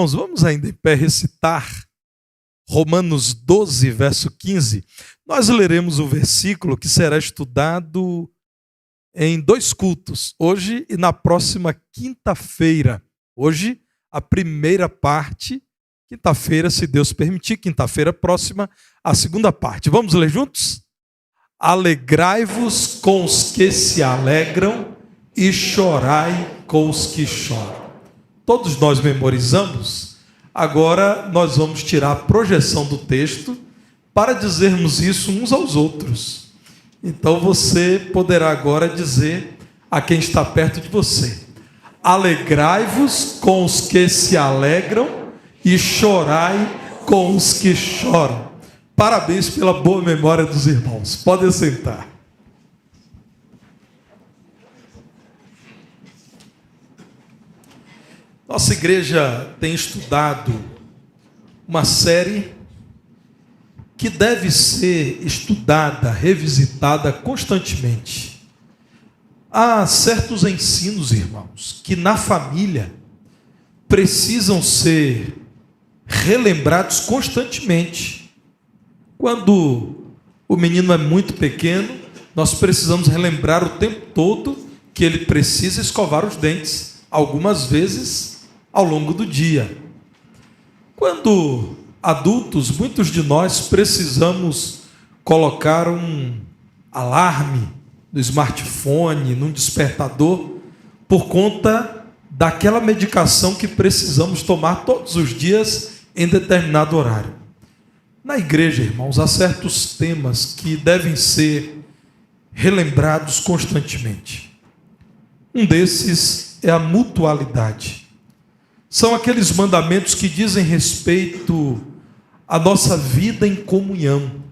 Nós vamos ainda em pé recitar Romanos 12, verso 15. Nós leremos o versículo que será estudado em 2 cultos, hoje e na próxima quinta-feira. Hoje, a primeira parte, quinta-feira, se Deus permitir, quinta-feira próxima, a segunda parte. Vamos ler juntos? Alegrai-vos com os que se alegram e chorai com os que choram. Todos nós memorizamos, agora nós vamos tirar a projeção do texto para dizermos isso uns aos outros. Então você poderá agora dizer a quem está perto de você: alegrai-vos com os que se alegram e chorai com os que choram. Parabéns pela boa memória dos irmãos. Podem sentar. Nossa igreja tem estudado uma série que deve ser estudada, revisitada constantemente. Há certos ensinos, irmãos, que na família precisam ser relembrados constantemente. Quando o menino é muito pequeno, nós precisamos relembrar o tempo todo que ele precisa escovar os dentes, algumas vezes ao longo do dia. Quando adultos, muitos de nós precisamos colocar um alarme no smartphone, num despertador, por conta daquela medicação que precisamos tomar todos os dias em determinado horário. Na igreja, irmãos, há certos temas que devem ser relembrados constantemente. Um desses é a mutualidade. São aqueles mandamentos que dizem respeito à nossa vida em comunhão,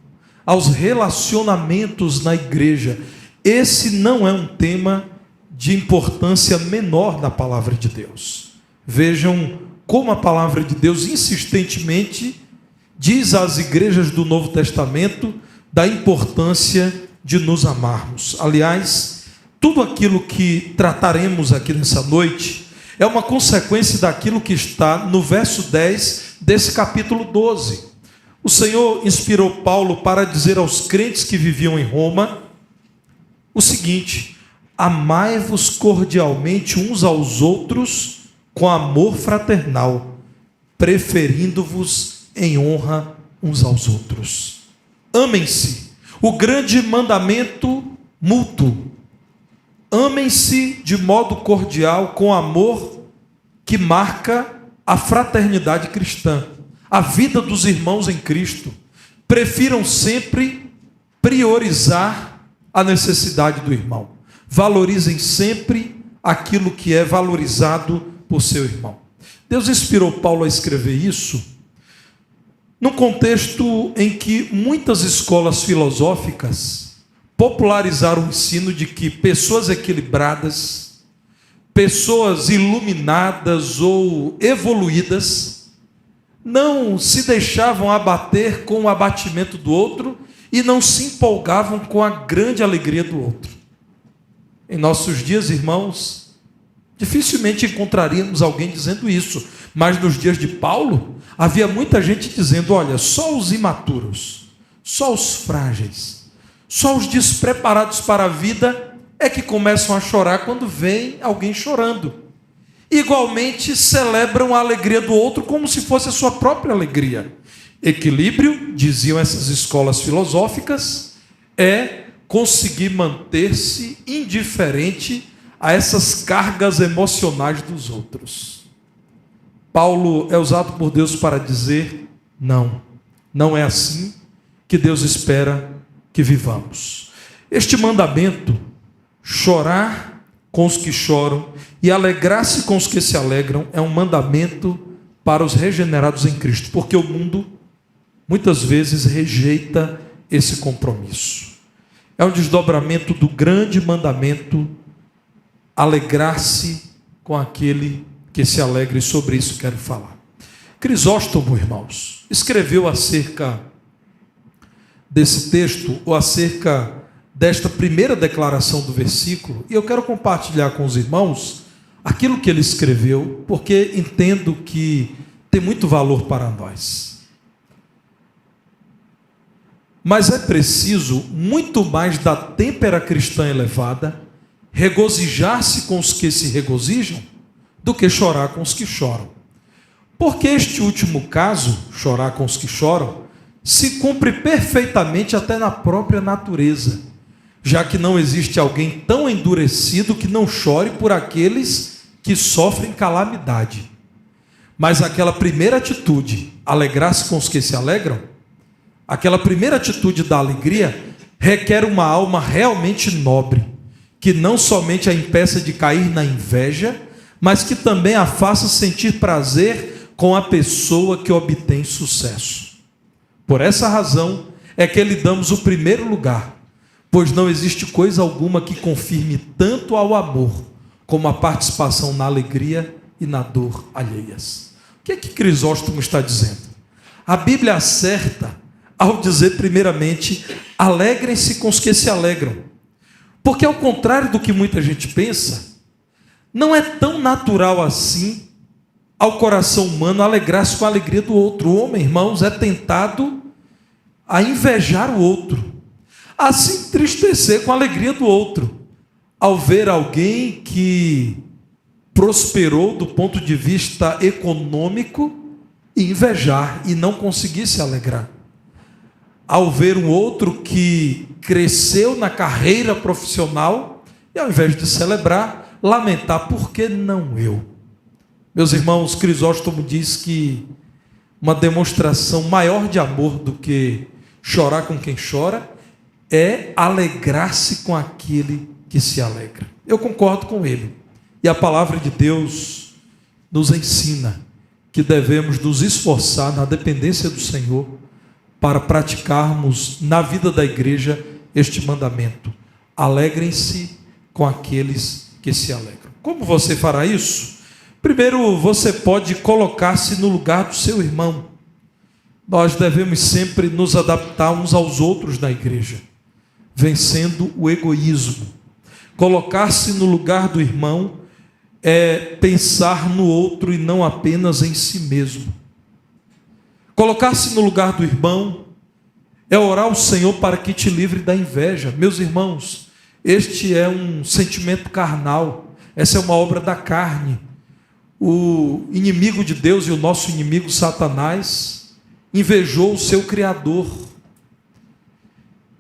aos relacionamentos na igreja. Esse não é um tema de importância menor na palavra de Deus. Vejam como a palavra de Deus insistentemente diz às igrejas do Novo Testamento da importância de nos amarmos. Aliás, tudo aquilo que trataremos aqui nessa noite é uma consequência daquilo que está no verso 10 desse capítulo 12. O Senhor inspirou Paulo para dizer aos crentes que viviam em Roma o seguinte: amai-vos cordialmente uns aos outros com amor fraternal, preferindo-vos em honra uns aos outros. Amem-se. O grande mandamento mútuo. Amem-se de modo cordial, com amor que marca a fraternidade cristã, a vida dos irmãos em Cristo. Prefiram sempre priorizar a necessidade do irmão. Valorizem sempre aquilo que é valorizado por seu irmão. Deus inspirou Paulo a escrever isso num contexto em que muitas escolas filosóficas popularizar o ensino de que pessoas equilibradas, pessoas iluminadas ou evoluídas, não se deixavam abater com o abatimento do outro e não se empolgavam com a grande alegria do outro. Em nossos dias, irmãos, dificilmente encontraríamos alguém dizendo isso, mas nos dias de Paulo, havia muita gente dizendo: olha, só os imaturos, só os frágeis, só os despreparados para a vida é que começam a chorar quando vem alguém chorando. Igualmente celebram a alegria do outro como se fosse a sua própria alegria. Equilíbrio, diziam essas escolas filosóficas, é conseguir manter-se indiferente a essas cargas emocionais dos outros. Paulo é usado por Deus para dizer: não, não é assim que Deus espera que vivamos. Este mandamento, chorar com os que choram e alegrar-se com os que se alegram, é um mandamento para os regenerados em Cristo, porque o mundo muitas vezes rejeita esse compromisso. É um desdobramento do grande mandamento, alegrar-se com aquele que se alegra, e sobre isso quero falar. Crisóstomo, irmãos, escreveu acerca desse texto, ou acerca desta primeira declaração do versículo, e eu quero compartilhar com os irmãos aquilo que ele escreveu, porque entendo que tem muito valor para nós. Mas é preciso, muito mais da têmpera cristã elevada, regozijar-se com os que se regozijam, do que chorar com os que choram. Porque este último caso, chorar com os que choram, se cumpre perfeitamente até na própria natureza, já que não existe alguém tão endurecido que não chore por aqueles que sofrem calamidade. Mas aquela primeira atitude, alegrar-se com os que se alegram, aquela primeira atitude da alegria, requer uma alma realmente nobre, que não somente a impeça de cair na inveja, mas que também a faça sentir prazer com a pessoa que obtém sucesso. Por essa razão é que lhe damos o primeiro lugar, pois não existe coisa alguma que confirme tanto ao amor como a participação na alegria e na dor alheias. O que é que Crisóstomo está dizendo? A Bíblia acerta ao dizer primeiramente, alegrem-se com os que se alegram. Porque ao contrário do que muita gente pensa, não é tão natural assim ao coração humano alegrar-se com a alegria do outro. O homem, irmãos, é tentado a invejar o outro, a se entristecer com a alegria do outro, ao ver alguém que prosperou do ponto de vista econômico e invejar e não conseguir se alegrar. Ao ver um outro que cresceu na carreira profissional e ao invés de celebrar, lamentar, por que não eu? Meus irmãos, Crisóstomo diz que uma demonstração maior de amor do que chorar com quem chora é alegrar-se com aquele que se alegra. Eu concordo com ele. E a palavra de Deus nos ensina que devemos nos esforçar na dependência do Senhor para praticarmos na vida da igreja este mandamento. Alegrem-se com aqueles que se alegram. Como você fará isso? Primeiro, você pode colocar-se no lugar do seu irmão. Nós devemos sempre nos adaptar uns aos outros na igreja, vencendo o egoísmo. Colocar-se no lugar do irmão é pensar no outro e não apenas em si mesmo. Colocar-se no lugar do irmão é orar ao Senhor para que te livre da inveja. Meus irmãos, este é um sentimento carnal, essa é uma obra da carne. O inimigo de Deus e o nosso inimigo Satanás invejou o seu Criador.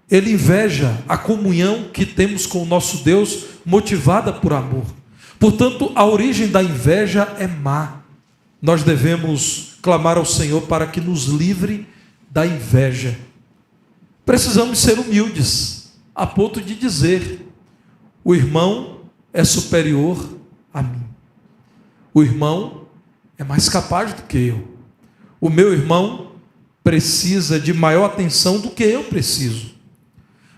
Ele inveja a comunhão que temos com o nosso Deus, motivada por amor. Portanto, a origem da inveja é má. Nós devemos clamar ao Senhor para que nos livre da inveja. Precisamos ser humildes, a ponto de dizer: o irmão é superior a mim. O irmão é mais capaz do que eu. O meu irmão precisa de maior atenção do que eu preciso.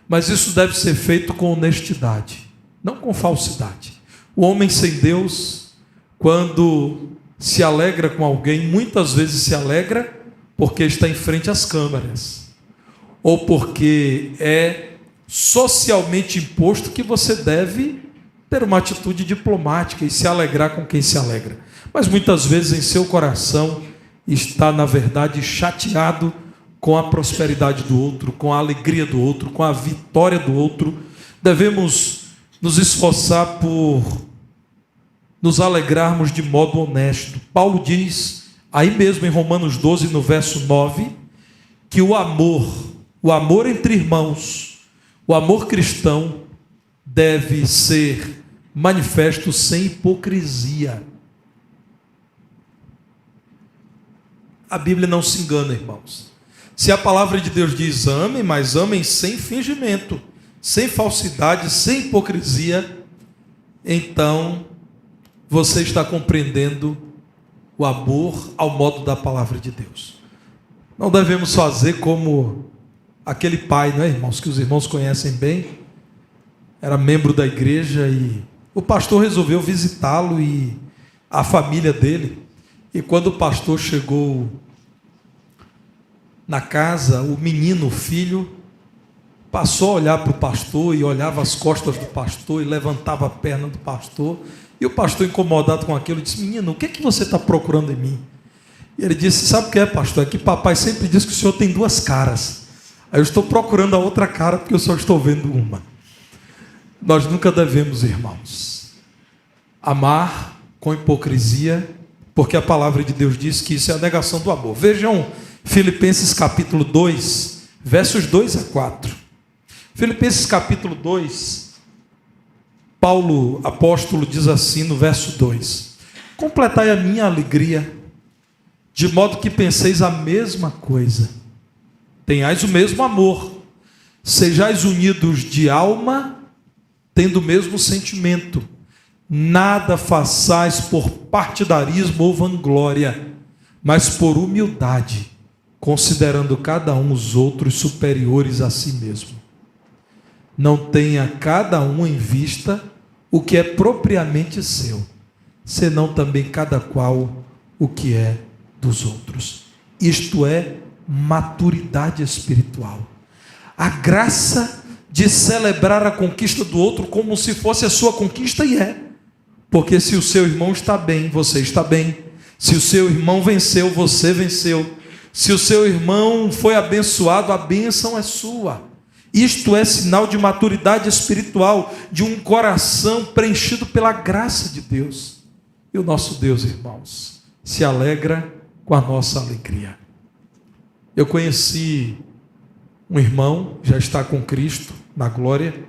Mas isso deve ser feito com honestidade, não com falsidade. O homem sem Deus, quando se alegra com alguém, muitas vezes se alegra porque está em frente às câmeras, ou porque é socialmente imposto que você deve ter uma atitude diplomática e se alegrar com quem se alegra. Mas muitas vezes em seu coração está, na verdade, chateado com a prosperidade do outro, com a alegria do outro, com a vitória do outro. Devemos nos esforçar por nos alegrarmos de modo honesto. Paulo diz, aí mesmo em Romanos 12, no verso 9, que o amor entre irmãos, o amor cristão, deve ser manifesto sem hipocrisia. A Bíblia não se engana, irmãos. Se a palavra de Deus diz amem, mas amem sem fingimento, sem falsidade, sem hipocrisia, então você está compreendendo o amor ao modo da palavra de Deus. Não devemos fazer como aquele pai, não é, irmãos, que os irmãos conhecem bem, era membro da igreja e o pastor resolveu visitá-lo e a família dele. E quando o pastor chegou na casa, o menino, o filho, passou a olhar para o pastor e olhava as costas do pastor e levantava a perna do pastor. E o pastor, incomodado com aquilo, disse: menino, o que é que você está procurando em mim? E ele disse: sabe o que é, pastor? É que papai sempre diz que o senhor tem duas caras. Aí eu estou procurando a outra cara porque eu só estou vendo uma. Nós nunca devemos, irmãos, amar com hipocrisia, porque a palavra de Deus diz que isso é a negação do amor. Vejam Filipenses capítulo 2, versos 2 a 4. Filipenses capítulo 2, Paulo, apóstolo, diz assim no verso 2: completai a minha alegria, de modo que penseis a mesma coisa, tenhais o mesmo amor, sejais unidos de alma, tendo o mesmo sentimento, nada façais por partidarismo ou vanglória, mas por humildade, considerando cada um os outros superiores a si mesmo. Não tenha cada um em vista o que é propriamente seu, senão também cada qual o que é dos outros. Isto é maturidade espiritual. A graça de celebrar a conquista do outro como se fosse a sua conquista, e é. Porque se o seu irmão está bem, você está bem. Se o seu irmão venceu, você venceu. Se o seu irmão foi abençoado, a bênção é sua. Isto é sinal de maturidade espiritual, de um coração preenchido pela graça de Deus. E o nosso Deus, irmãos, se alegra com a nossa alegria. Eu conheci um irmão, já está com Cristo na glória,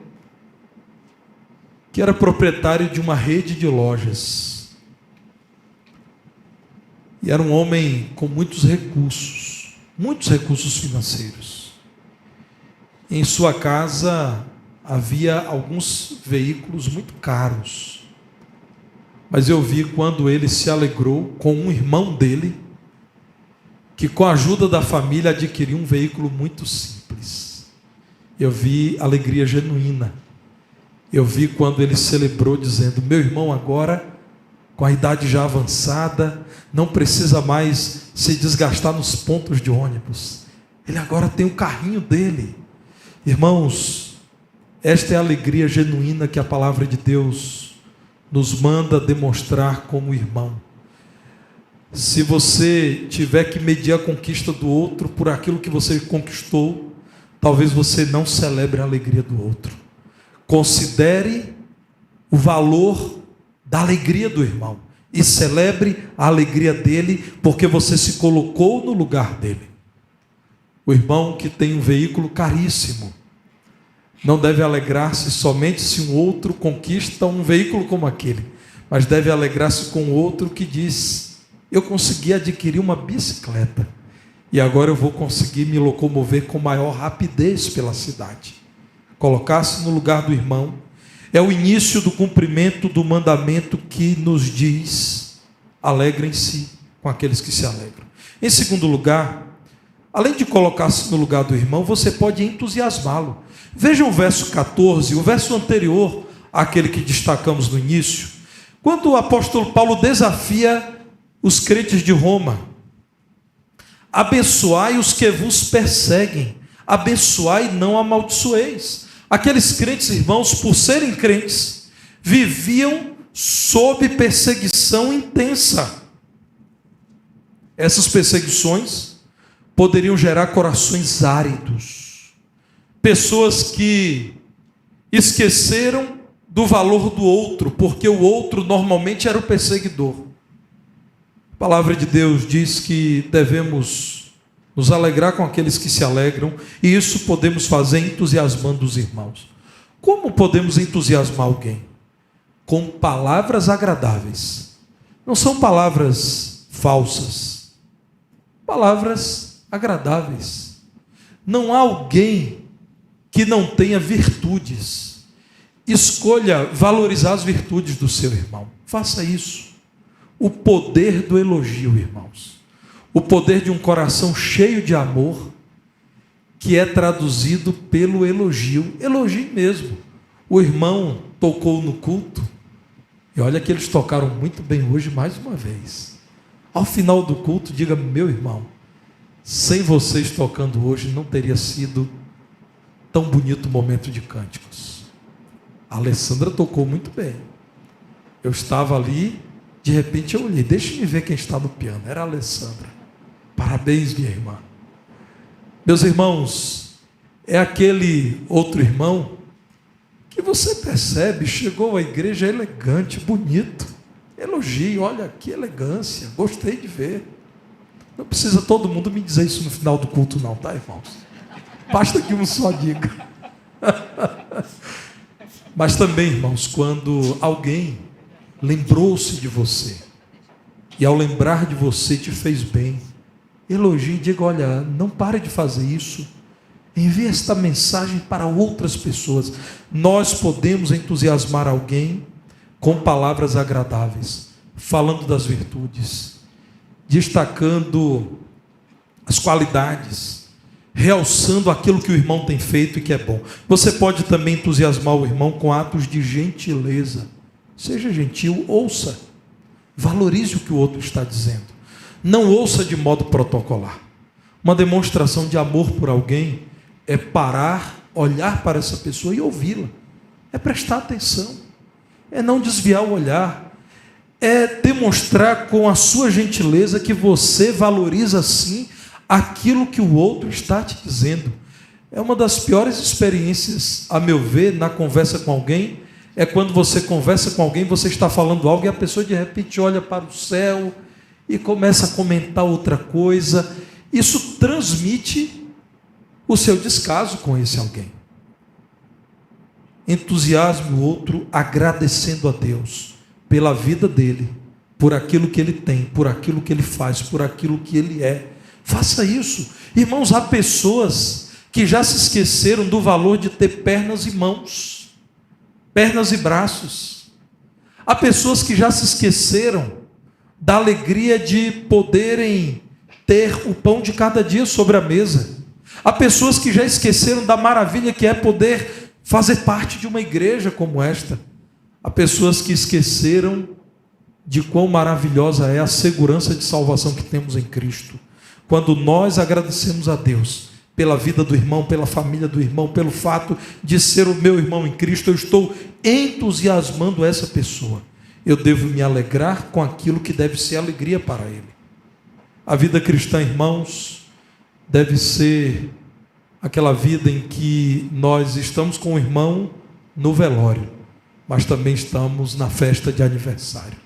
que era proprietário de uma rede de lojas. E era um homem com muitos recursos financeiros. Em sua casa havia alguns veículos muito caros. Mas eu vi quando ele se alegrou com um irmão dele, que com a ajuda da família adquiriu um veículo muito simples. Eu vi alegria genuína. Eu vi quando ele celebrou dizendo: meu irmão agora, com a idade já avançada, não precisa mais se desgastar nos pontos de ônibus. Ele agora tem o carrinho dele. Irmãos, esta é a alegria genuína que a palavra de Deus nos manda demonstrar como irmão. Se você tiver que medir a conquista do outro por aquilo que você conquistou, talvez você não celebre a alegria do outro. Considere o valor da alegria do irmão e celebre a alegria dele, porque você se colocou no lugar dele. O irmão que tem um veículo caríssimo não deve alegrar-se somente se um outro conquista um veículo como aquele, mas deve alegrar-se com o outro que diz: eu consegui adquirir uma bicicleta e agora eu vou conseguir me locomover com maior rapidez pela cidade. Colocar-se no lugar do irmão é o início do cumprimento do mandamento que nos diz: alegrem-se com aqueles que se alegram. Em segundo lugar, além de colocar-se no lugar do irmão, você pode entusiasmá-lo. Vejam o verso 14, o verso anterior àquele que destacamos no início, quando o apóstolo Paulo desafia os crentes de Roma: abençoai os que vos perseguem, abençoai e não amaldiçoeis. Aqueles crentes, irmãos, por serem crentes, viviam sob perseguição intensa. Essas perseguições poderiam gerar corações áridos, pessoas que esqueceram do valor do outro, porque o outro normalmente era o perseguidor. A palavra de Deus diz que devemos nos alegrar com aqueles que se alegram, e isso podemos fazer entusiasmando os irmãos. Como podemos entusiasmar alguém? Com palavras agradáveis. Não são palavras falsas, palavras agradáveis. Não há alguém que não tenha virtudes. Escolha valorizar as virtudes do seu irmão. Faça isso. O poder do elogio, irmãos. O poder de um coração cheio de amor, que é traduzido pelo elogio. Elogie mesmo. O irmão tocou no culto, e olha que eles tocaram muito bem hoje mais uma vez. Ao final do culto, diga: meu irmão, sem vocês tocando hoje, não teria sido tão bonito o momento de cânticos. A Alessandra tocou muito bem. Eu estava ali, de repente eu olhei: deixa eu ver quem está no piano. Era a Alessandra. Parabéns, minha irmã. Meus irmãos, é aquele outro irmão que você percebe, chegou à igreja elegante, bonito, elogio, olha que elegância, gostei de ver. Não precisa todo mundo me dizer isso no final do culto não, tá, irmãos? Basta que um só diga. Mas também, irmãos, quando alguém lembrou-se de você, e ao lembrar de você te fez bem, elogie e diga, olha, não pare de fazer isso, envie esta mensagem para outras pessoas. Nós podemos entusiasmar alguém com palavras agradáveis, falando das virtudes, destacando as qualidades, realçando aquilo que o irmão tem feito e que é bom. Você pode também entusiasmar o irmão com atos de gentileza. Seja gentil, ouça, valorize o que o outro está dizendo. Não ouça de modo protocolar. Uma demonstração de amor por alguém é parar, olhar para essa pessoa e ouvi-la. É prestar atenção. É não desviar o olhar. É demonstrar com a sua gentileza que você valoriza sim aquilo que o outro está te dizendo. É uma das piores experiências, a meu ver, na conversa com alguém, é quando você conversa com alguém, você está falando algo e a pessoa de repente olha para o céu e começa a comentar outra coisa. Isso transmite o seu descaso com esse alguém. Entusiasme o outro agradecendo a Deus pela vida dele, por aquilo que ele tem, por aquilo que ele faz, por aquilo que ele é. Faça isso. Irmãos, há pessoas que já se esqueceram do valor de ter pernas e mãos, pernas e braços. Há pessoas que já se esqueceram da alegria de poderem ter o pão de cada dia sobre a mesa. Há pessoas que já esqueceram da maravilha que é poder fazer parte de uma igreja como esta. Há pessoas que esqueceram de quão maravilhosa é a segurança de salvação que temos em Cristo. Quando nós agradecemos a Deus pela vida do irmão, pela família do irmão, pelo fato de ser o meu irmão em Cristo, eu estou entusiasmando essa pessoa. Eu devo me alegrar com aquilo que deve ser alegria para ele. A vida cristã, irmãos, deve ser aquela vida em que nós estamos com o irmão no velório, mas também estamos na festa de aniversário.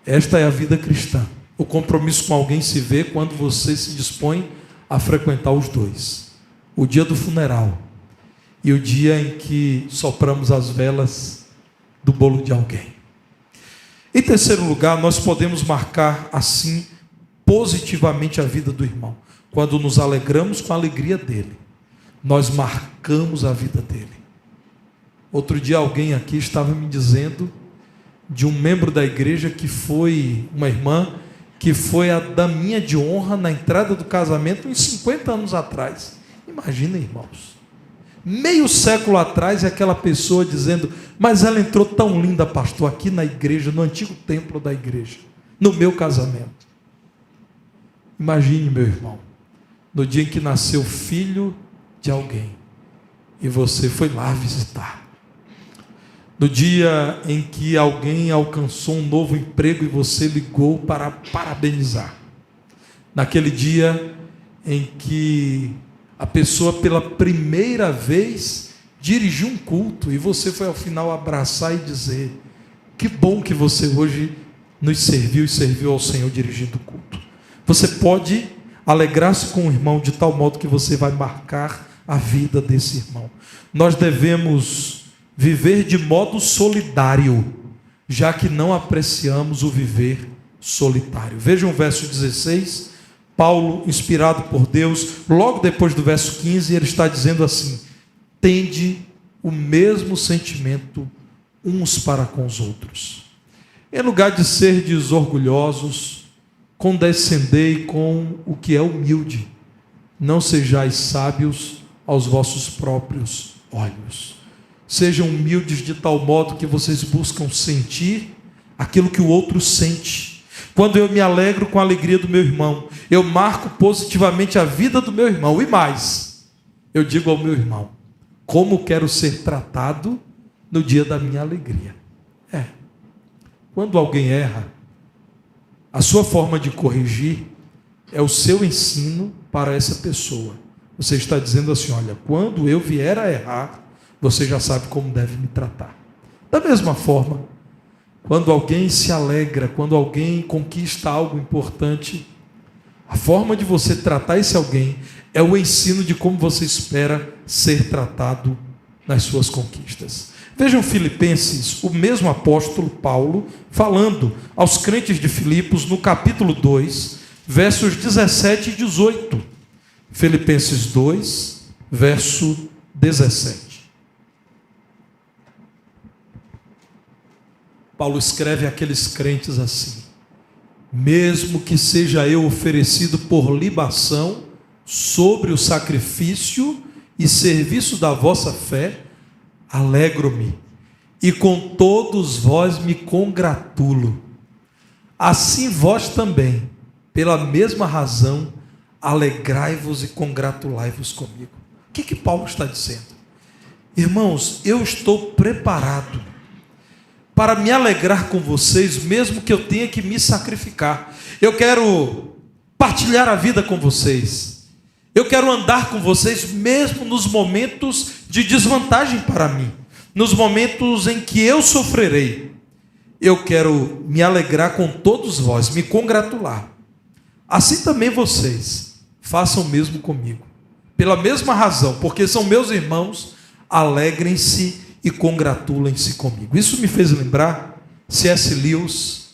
Esta é a vida cristã. O compromisso com alguém se vê quando você se dispõe a frequentar os dois. O dia do funeral e o dia em que sopramos as velas do bolo de alguém. Em terceiro lugar, nós podemos marcar assim positivamente a vida do irmão. Quando nos alegramos com a alegria dele, nós marcamos a vida dele. Outro dia alguém aqui estava me dizendo de um membro da igreja que foi, uma irmã, que foi a daminha de honra na entrada do casamento uns 50 anos atrás. Imagina, irmãos. Meio século atrás, e aquela pessoa dizendo, mas ela entrou tão linda, pastor, aqui na igreja, no antigo templo da igreja, no meu casamento. Imagine, meu irmão, no dia em que nasceu filho de alguém, e você foi lá visitar. No dia em que alguém alcançou um novo emprego e você ligou para parabenizar. Naquele dia em que a pessoa pela primeira vez dirigiu um culto e você foi ao final abraçar e dizer, que bom que você hoje nos serviu e serviu ao Senhor dirigindo o culto. Você pode alegrar-se com o irmão de tal modo que você vai marcar a vida desse irmão. Nós devemos viver de modo solidário, já que não apreciamos o viver solitário. Vejam o verso 16, Paulo, inspirado por Deus, logo depois do verso 15, ele está dizendo assim, tende o mesmo sentimento uns para com os outros. Em lugar de serdes orgulhosos, condescendei com o que é humilde, não sejais sábios aos vossos próprios olhos. Sejam humildes de tal modo que vocês buscam sentir aquilo que o outro sente. Quando eu me alegro com a alegria do meu irmão, eu marco positivamente a vida do meu irmão. E mais, eu digo ao meu irmão, como quero ser tratado no dia da minha alegria. Quando alguém erra, a sua forma de corrigir é o seu ensino para essa pessoa. Você está dizendo assim: olha, quando eu vier a errar, você já sabe como deve me tratar. Da mesma forma, quando alguém se alegra, quando alguém conquista algo importante, a forma de você tratar esse alguém é o ensino de como você espera ser tratado nas suas conquistas. Vejam Filipenses, o mesmo apóstolo Paulo, falando aos crentes de Filipos, no capítulo 2, versos 17 e 18. Filipenses 2, verso 17. Paulo escreve àqueles crentes assim: mesmo que seja eu oferecido por libação sobre o sacrifício e serviço da vossa fé, alegro-me, e com todos vós me congratulo. Assim vós também, pela mesma razão, alegrai-vos e congratulai-vos comigo. O que Paulo está dizendo? Irmãos, eu estou preparado para me alegrar com vocês, mesmo que eu tenha que me sacrificar. Eu quero partilhar a vida com vocês. Eu quero andar com vocês, mesmo nos momentos de desvantagem para mim, nos momentos em que eu sofrerei. Eu quero me alegrar com todos vós, me congratular. Assim também vocês façam o mesmo comigo. Pela mesma razão, porque são meus irmãos, alegrem-se e congratulem-se comigo. Isso me fez lembrar C.S. Lewis,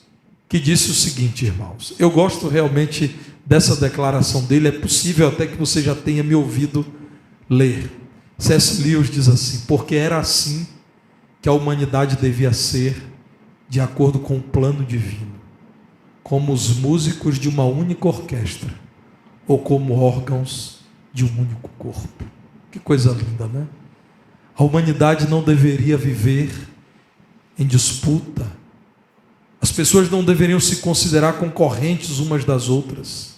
que disse o seguinte, irmãos. Eu gosto realmente dessa declaração dele. É possível até que você já tenha me ouvido ler. C.S. Lewis diz assim: porque era assim que a humanidade devia ser, de acordo com o plano divino, como os músicos de uma única orquestra, ou como órgãos de um único corpo. Que coisa linda, né? A humanidade não deveria viver em disputa. As pessoas não deveriam se considerar concorrentes umas das outras.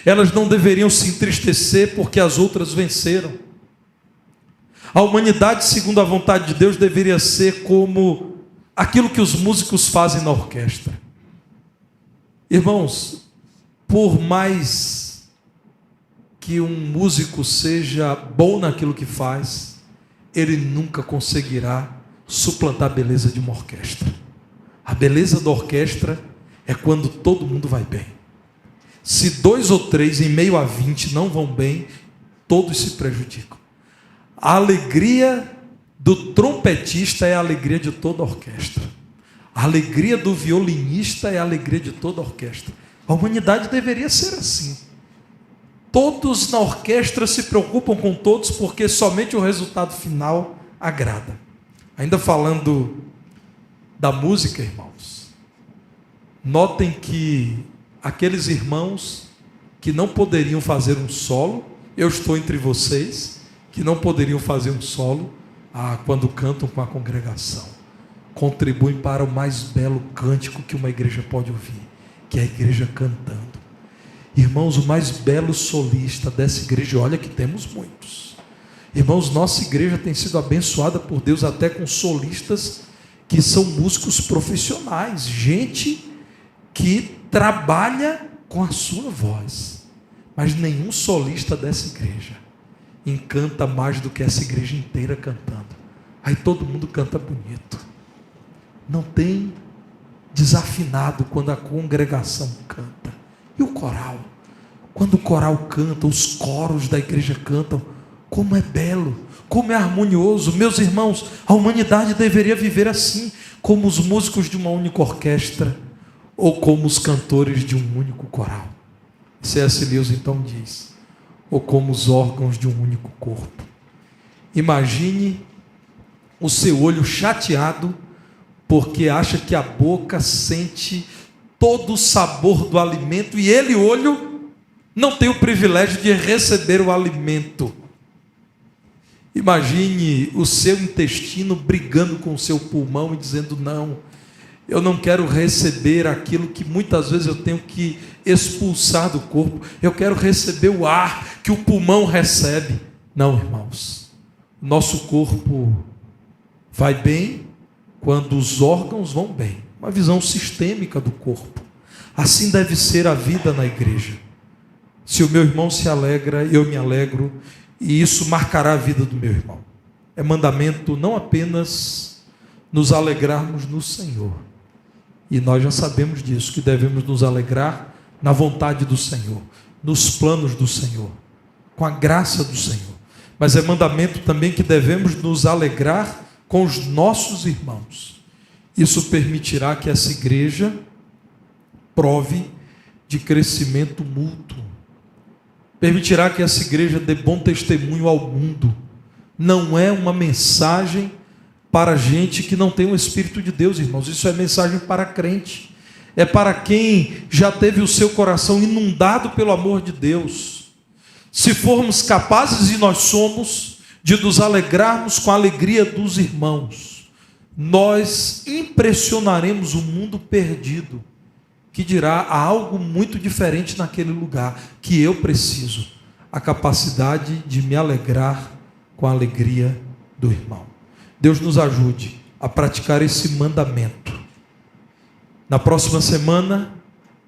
Elas não deveriam se entristecer porque as outras venceram. A humanidade, segundo a vontade de Deus, deveria ser como aquilo que os músicos fazem na orquestra. Irmãos, por mais que um músico seja bom naquilo que faz, ele nunca conseguirá suplantar a beleza de uma orquestra. A beleza da orquestra é quando todo mundo vai bem. Se 2 ou 3 em meio a 20 não vão bem, todos se prejudicam. A alegria do trompetista é a alegria de toda a orquestra. A alegria do violinista é a alegria de toda a orquestra. A humanidade deveria ser assim. Todos na orquestra se preocupam com todos, porque somente o resultado final agrada. Ainda falando da música, irmãos, notem que aqueles irmãos que não poderiam fazer um solo, eu estou entre vocês, que não poderiam fazer um solo, quando cantam com a congregação, contribuem para o mais belo cântico que uma igreja pode ouvir, que é a igreja cantando. Irmãos, o mais belo solista dessa igreja, olha que temos muitos. Irmãos, nossa igreja tem sido abençoada por Deus até com solistas que são músicos profissionais, gente que trabalha com a sua voz. Mas nenhum solista dessa igreja encanta mais do que essa igreja inteira cantando. Aí todo mundo canta bonito. Não tem desafinado quando a congregação canta. E o coral? Quando o coral canta, os coros da igreja cantam, como é belo, como é harmonioso. Meus irmãos, a humanidade deveria viver assim, como os músicos de uma única orquestra, ou como os cantores de um único coral. C.S. Lewis então diz, ou como os órgãos de um único corpo. Imagine o seu olho chateado, porque acha que a boca sente todo o sabor do alimento, e ele, olho, não tem o privilégio de receber o alimento. Imagine o seu intestino brigando com o seu pulmão e dizendo: não, eu não quero receber aquilo que muitas vezes eu tenho que expulsar do corpo, eu quero receber o ar que o pulmão recebe. Não, irmãos, nosso corpo vai bem quando os órgãos vão bem. Uma visão sistêmica do corpo. Assim deve ser a vida na igreja. Se o meu irmão se alegra, eu me alegro, e isso marcará a vida do meu irmão. É mandamento não apenas nos alegrarmos no Senhor, e nós já sabemos disso, que devemos nos alegrar na vontade do Senhor, nos planos do Senhor, com a graça do Senhor. Mas é mandamento também que devemos nos alegrar com os nossos irmãos. Isso permitirá que essa igreja prove de crescimento mútuo. Permitirá que essa igreja dê bom testemunho ao mundo. Não é uma mensagem para gente que não tem o Espírito de Deus, irmãos. Isso é mensagem para crente. É para quem já teve o seu coração inundado pelo amor de Deus. Se formos capazes, e nós somos, de nos alegrarmos com a alegria dos irmãos, nós impressionaremos o mundo perdido, que dirá: há algo muito diferente naquele lugar, que eu preciso, a capacidade de me alegrar com a alegria do irmão. Deus nos ajude a praticar esse mandamento. Na próxima semana,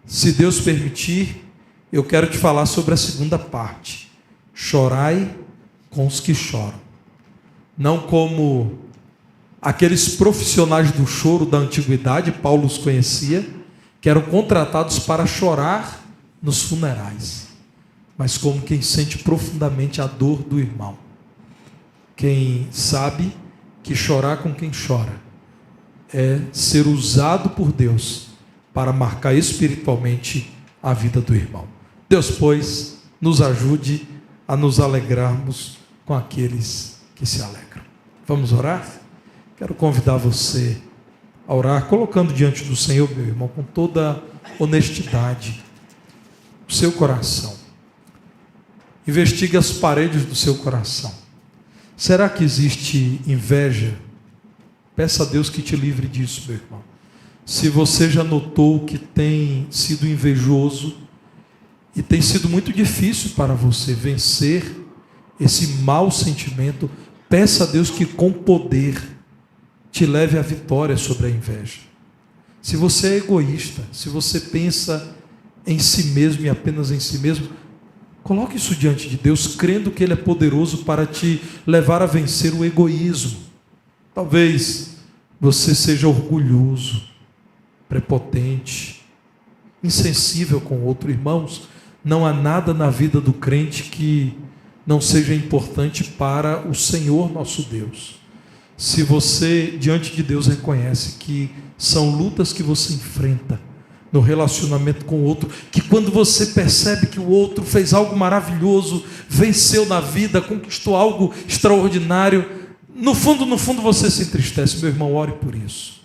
se Deus permitir, eu quero te falar sobre a segunda parte. Chorai com os que choram. Não como aqueles profissionais do choro da antiguidade, Paulo os conhecia, que eram contratados para chorar nos funerais, mas como quem sente profundamente a dor do irmão. Quem sabe que chorar com quem chora é ser usado por Deus para marcar espiritualmente a vida do irmão. Deus, pois, nos ajude a nos alegrarmos com aqueles que se alegram. Vamos orar? Quero convidar você a orar, colocando diante do Senhor, meu irmão, com toda honestidade, o seu coração. Investigue as paredes do seu coração. Será que existe inveja? Peça a Deus que te livre disso, meu irmão. Se você já notou que tem sido invejoso e tem sido muito difícil para você vencer esse mau sentimento, peça a Deus que com poder te leve à vitória sobre a inveja. Se você é egoísta, se você pensa em si mesmo e apenas em si mesmo, coloque isso diante de Deus, crendo que Ele é poderoso para te levar a vencer o egoísmo. Talvez você seja orgulhoso, prepotente, insensível com outro. Irmãos, não há nada na vida do crente que não seja importante para o Senhor nosso Deus. Se você, diante de Deus, reconhece que são lutas que você enfrenta no relacionamento com o outro, que quando você percebe que o outro fez algo maravilhoso, venceu na vida, conquistou algo extraordinário, no fundo você se entristece. Meu irmão, ore por isso.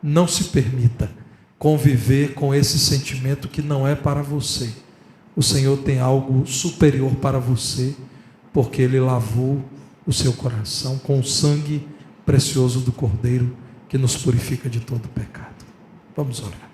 Não se permita conviver com esse sentimento que não é para você. O Senhor tem algo superior para você, porque Ele lavou o seu coração com o sangue precioso do Cordeiro, que nos purifica de todo pecado. Vamos orar.